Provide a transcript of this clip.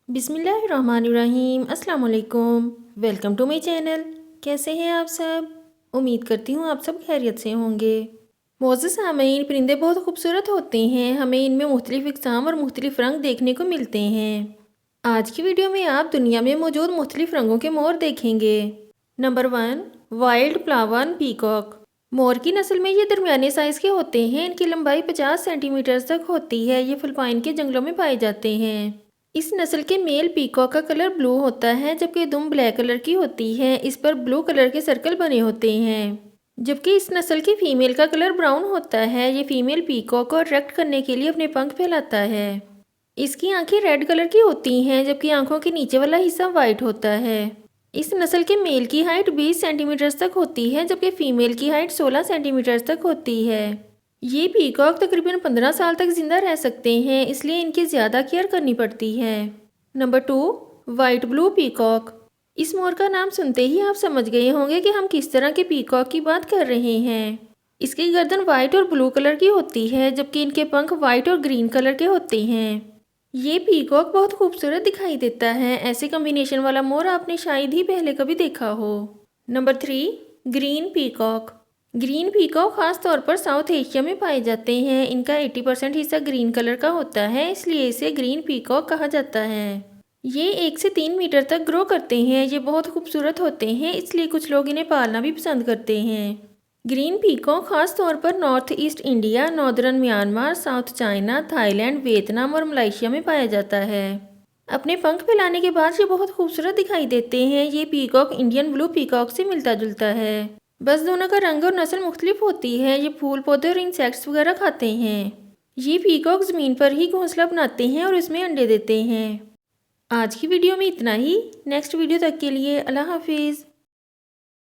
बिस्मिल्लाहिर्रहमानिर्रहीम। अस्सलाम वालेकुम। Welcome to my channel. कैसे हैं आप सब? उम्मीद करती हूँ आप सब खैरियत से होंगे। मोअज़्ज़ज़ सामीन, परिंदे बहुत खूबसूरत होते हैं। हमें इनमें मुख्तलिफ़ इक़साम और मुख्तलिफ़ रंग देखने को मिलते हैं। आज की वीडियो में आप दुनिया में मौजूद मुख्तलिफ़ रंगों के मोर देखेंगे। Number 1, wild Palawan peacock. मोर की नस्ल में ये दरमियाने साइज़ के होते हैं। इनकी लंबाई 50 सेंटीमीटर तक होती है। ये फिलिपाइन के जंगलों में पाए जाते हैं। इस नस्ल के मेल पीकॉक का कलर ब्लू होता है, जबकि दुम ब्लैक कलर की होती है। इस पर ब्लू कलर के सर्कल बने होते हैं। जबकि इस नस्ल की फीमेल का कलर ब्राउन होता है। ये फीमेल पीकॉक को अट्रैक्ट करने के लिए अपने पंख फैलाता है। इसकी आंखें रेड कलर की होती हैं, जबकि आंखों के नीचे वाला हिस्सा वाइट होता है। इस नस्ल के मेल की हाइट 20 सेंटीमीटर तक होती है, जबकि फीमेल की हाइट 16 सेंटीमीटर तक होती है। ये पीकॉक तकरीबन 15 साल तक जिंदा रह सकते हैं, इसलिए इनकी ज़्यादा केयर करनी पड़ती है। Number 2, white blue peacock. इस मोर का नाम सुनते ही आप समझ गए होंगे कि हम किस तरह के पीकॉक की बात कर रहे हैं। इसकी गर्दन वाइट और ब्लू कलर की होती है, जबकि इनके पंख वाइट और ग्रीन कलर के होते हैं। ये पीकॉक बहुत खूबसूरत दिखाई देता है। ऐसे कॉम्बिनेशन वाला मोर आपने शायद ही पहले कभी देखा हो। Number 3, green peacock. Green peacock खास तौर पर साउथ एशिया में पाए जाते हैं। इनका 80% हिस्सा ग्रीन कलर का होता है, इसलिए इसे ग्रीन पीकॉक कहा जाता है। ये 1 से 3 मीटर तक ग्रो करते हैं। ये बहुत खूबसूरत होते हैं, इसलिए कुछ लोग इन्हें पालना भी पसंद करते हैं। ग्रीन पीकॉक खास तौर पर north east India, northern Myanmar, south China, Thailand, Vietnam और मलेशिया में पाया जाता है। अपने पंख फैलाने के बाद ये बहुत खूबसूरत दिखाई देते हैं। ये पीकॉक इंडियन ब्लू पीकॉक से मिलता जुलता है। बस दोनों का रंग और नस्ल मुख्तलिफ होती है। ये फूल पौधे और इंसेक्ट्स वगैरह खाते हैं। ये पीकॉक ज़मीन पर ही घोंसला बनाते हैं और इसमें अंडे देते हैं। आज की वीडियो में इतना ही। नेक्स्ट वीडियो तक के लिए अल्लाह हाफिज़।